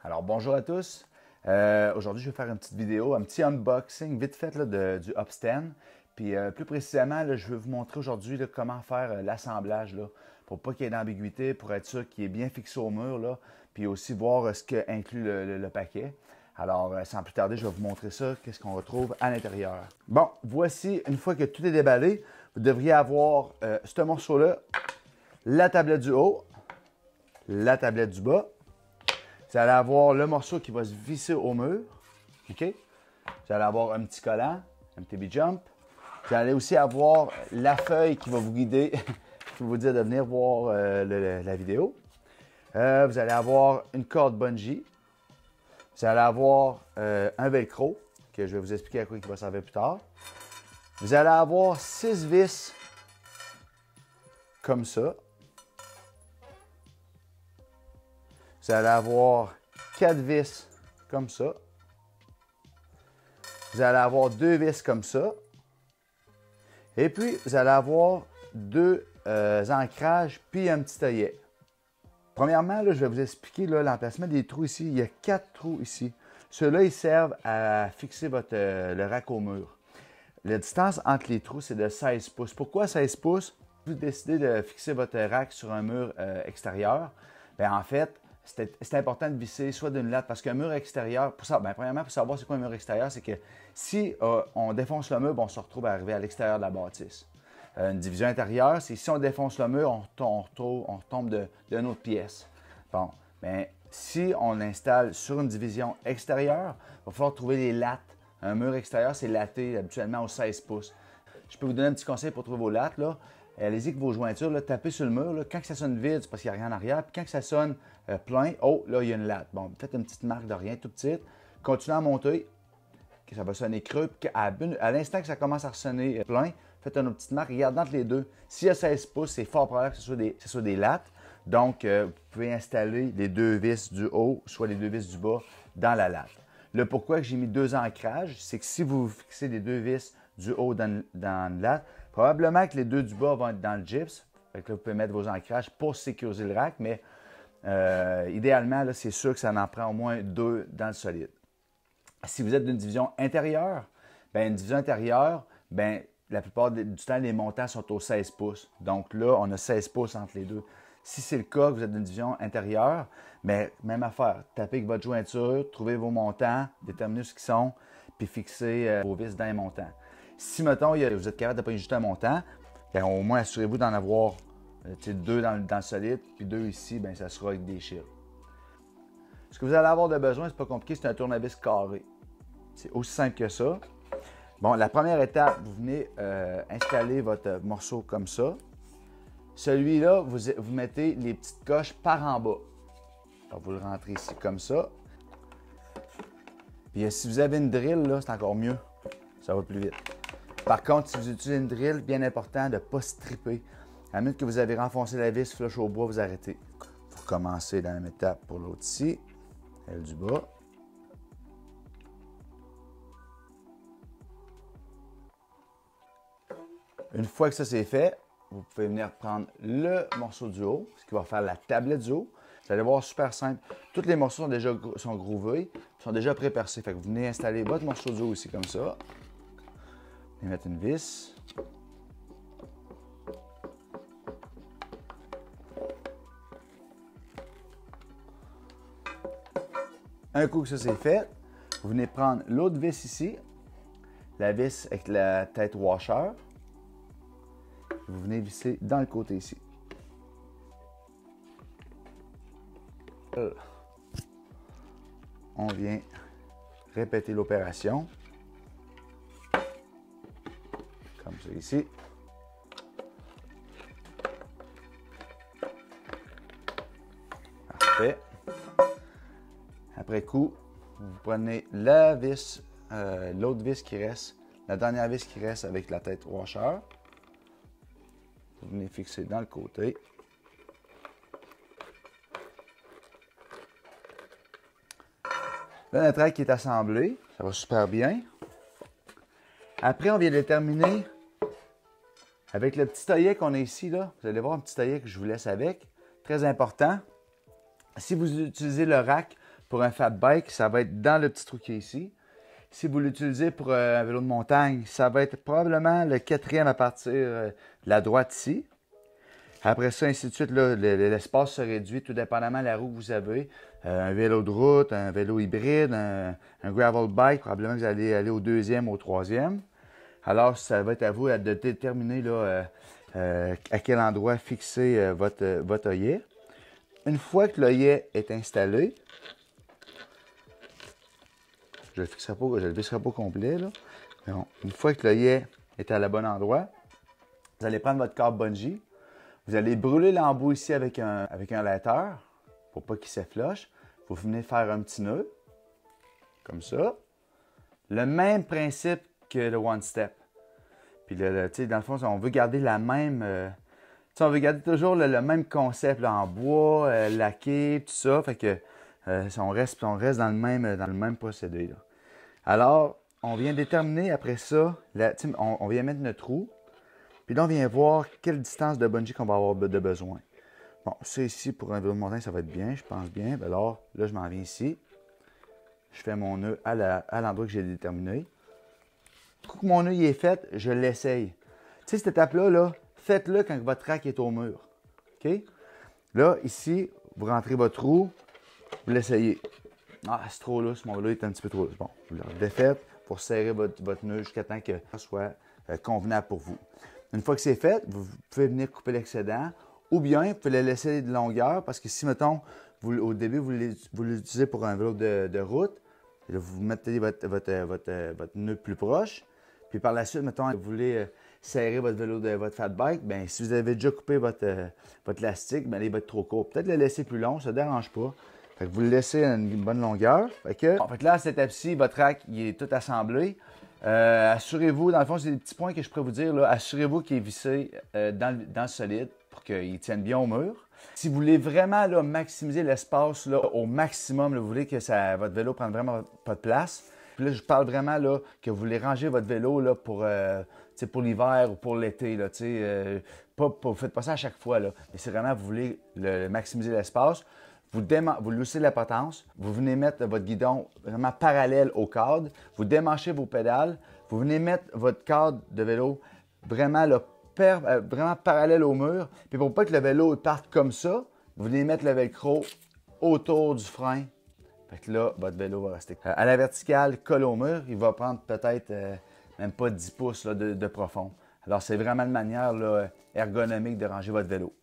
Alors bonjour à tous. Aujourd'hui, je vais faire une petite vidéo, un petit unboxing vite fait là, du Upstand. Puis plus précisément, là, je vais vous montrer aujourd'hui comment faire l'assemblage pour pas qu'il y ait d'ambiguïté, pour être sûr qu'il est bien fixé au mur. Là, puis aussi voir ce que inclut le paquet. Alors, sans plus tarder, je vais vous montrer ça, qu'est-ce qu'on retrouve à l'intérieur. Bon, voici, une fois que tout est déballé, vous devriez avoir ce morceau-là, la tablette du haut, la tablette du bas. Vous allez avoir le morceau qui va se visser au mur. OK? Vous allez avoir un petit collant, un petit B-jump. Vous allez aussi avoir la feuille qui va vous guider, qui va vous dire de venir voir la vidéo. Vous allez avoir une corde bungee. Vous allez avoir un velcro, que je vais vous expliquer à quoi il va servir plus tard. Vous allez avoir 6 vis comme ça. Vous allez avoir 4 vis comme ça. Vous allez avoir 2 vis comme ça. Et puis, vous allez avoir 2 ancrages puis un petit œillet. Premièrement, là, je vais vous expliquer l'emplacement des trous ici. Il y a 4 trous ici. Ceux-là, ils servent à fixer le rack au mur. La distance entre les trous, c'est de 16 pouces. Pourquoi 16 pouces? Vous décidez de fixer votre rack sur un mur extérieur. Bien, en fait, c'est important de visser soit d'une latte, parce qu'un mur extérieur, premièrement, pour savoir c'est quoi un mur extérieur, c'est que si on défonce le mur, on se retrouve à arriver à l'extérieur de la bâtisse. Une division intérieure, c'est si on défonce le mur, on retombe d'une autre pièce. Bon, bien, si on installe sur une division extérieure, il va falloir trouver les lattes. Un mur extérieur, c'est latté habituellement aux 16 pouces. Je peux vous donner un petit conseil pour trouver vos lattes. Allez-y avec vos jointures, tapez sur le mur. Quand ça sonne vide, c'est parce qu'il n'y a rien en arrière. Puis quand ça sonne plein, oh, là, il y a une latte. Bon, faites une petite marque de rien, tout petite. Continuez à monter, que ça va sonner creux. Puis à l'instant que ça commence à ressonner plein, faites une petite marque. Regardez entre les deux. S'il y a 16 pouces, c'est fort probable que ce soit des lattes. Donc, vous pouvez installer les 2 vis du haut, soit les 2 vis du bas, dans la latte. Le pourquoi que j'ai mis 2 ancrages, c'est que si vous fixez les 2 vis du haut dans la latte, probablement que les 2 du bas vont être dans le gyps. Fait que là, vous pouvez mettre vos ancrages pour sécuriser le rack, mais idéalement, c'est sûr que ça en prend au moins 2 dans le solide. Si vous êtes d'une division intérieure, bien, une division intérieure, bien, la plupart du temps, les montants sont aux 16 pouces. Donc là, on a 16 pouces entre les deux. Si c'est le cas que vous êtes d'une division intérieure, bien, même affaire. Tapez avec votre jointure, trouvez vos montants, déterminez ce qu'ils sont, puis fixez vos vis dans les montants. Si, mettons, vous êtes capable de pas juste un montant, au moins assurez-vous d'en avoir 2 dans le solide, puis 2 ici, bien, ça sera avec des chiffres. Ce que vous allez avoir de besoin, c'est pas compliqué, c'est un tournevis carré. C'est aussi simple que ça. Bon, la première étape, vous venez installer votre morceau comme ça. Celui-là, vous mettez les petites coches par en bas. Alors, vous le rentrez ici comme ça. Puis si vous avez une drill, c'est encore mieux. Ça va plus vite. Par contre, si vous utilisez une drill, bien important de ne pas stripper. À la minute que vous avez renfoncé la vis flush au bois, vous arrêtez. Vous recommencez dans la même étape pour l'autre ici. Elle du bas. Une fois que ça c'est fait, vous pouvez venir prendre le morceau du haut, ce qui va faire la tablette du haut. Vous allez voir, super simple. Tous les morceaux sont groovés, sont déjà pré-percés. Fait que vous venez installer votre morceau du haut ici comme ça. Vous venez mettre une vis. Un coup que ça c'est fait, vous venez prendre l'autre vis ici, la vis avec la tête washer. Vous venez visser dans le côté ici. On vient répéter l'opération. Comme ça ici. Parfait. Après coup, vous prenez la vis, l'autre vis qui reste, la dernière vis qui reste avec la tête washer. Vous venez fixer dans le côté. Là, notre rack qui est assemblé, ça va super bien. Après, on vient de terminer avec le petit œillet qu'on a ici. Là. Vous allez voir un petit œillet que je vous laisse avec. Très important. Si vous utilisez le rack pour un fat bike, ça va être dans le petit trou qui est ici. Si vous l'utilisez pour un vélo de montagne, ça va être probablement le 4e à partir de la droite ici. Après ça, ainsi de suite, l'espace se réduit tout dépendamment de la roue que vous avez. Un vélo de route, un vélo hybride, un gravel bike, probablement que vous allez aller au 2e, au 3e. Alors, ça va être à vous de déterminer là, à quel endroit fixer votre œillet. Une fois que l'œillet est installé, je ne le visserai pas complet, là. Mais bon, une fois que l'œillet est à le bon endroit, vous allez prendre votre câble bungee. Vous allez brûler l'embout ici avec un lighter pour pas qu'il s'effloche. Vous venez faire un petit nœud, comme ça. Le même principe que le One Step. Puis, dans le fond, on veut garder la même... on veut garder toujours le même concept là, en bois, laqué, tout ça. Fait que on reste dans le même procédé. Là. Alors, on vient déterminer après ça, on vient mettre notre trou. Puis là, on vient voir quelle distance de bungee qu'on va avoir de besoin. Bon, ça ici, pour un vélo de montagne, ça va être bien, je pense bien. Alors, là, je m'en viens ici. Je fais mon nœud à l'endroit que j'ai déterminé. Quand mon nœud est fait, je l'essaye. Tu sais, cette étape-là, là, faites-le quand votre rack est au mur. OK? Là, ici, vous rentrez votre trou, vous l'essayez. Ah, c'est trop lousse, mon vélo est un petit peu trop lousse. Bon, vous le défaites pour serrer votre nœud jusqu'à temps que ça soit convenable pour vous. Une fois que c'est fait, vous pouvez venir couper l'excédent ou bien vous pouvez le laisser de longueur parce que si, mettons, au début, vous l'utilisez pour un vélo de route, vous mettez votre nœud plus proche. Puis par la suite, mettons, vous voulez serrer votre vélo de votre fat bike, bien, si vous avez déjà coupé votre élastique, bien, il va être trop court. Peut-être le laisser plus long, ça ne dérange pas. Fait que vous le laissez à une bonne longueur. Fait que là, à cette étape-ci, votre rack il est tout assemblé. Assurez-vous, dans le fond, c'est des petits points que je pourrais vous dire. Assurez-vous qu'il est vissé dans le solide pour qu'il tienne bien au mur. Si vous voulez vraiment là, maximiser l'espace au maximum, là, vous voulez que votre vélo prenne vraiment pas de place. Puis là, je parle vraiment là, que vous voulez ranger votre vélo là, pour l'hiver ou pour l'été. Vous ne faites pas ça à chaque fois. Là, mais c'est vraiment, vous voulez maximiser l'espace. Vous loussez la potence, vous venez mettre votre guidon vraiment parallèle au cadre, vous démanchez vos pédales, vous venez mettre votre cadre de vélo vraiment, vraiment parallèle au mur. Puis pour pas que le vélo parte comme ça, vous venez mettre le velcro autour du frein. Fait que là, votre vélo va rester à la verticale, collé au mur. Il va prendre peut-être même pas 10 pouces là, de profond. Alors, c'est vraiment une manière là, ergonomique de ranger votre vélo.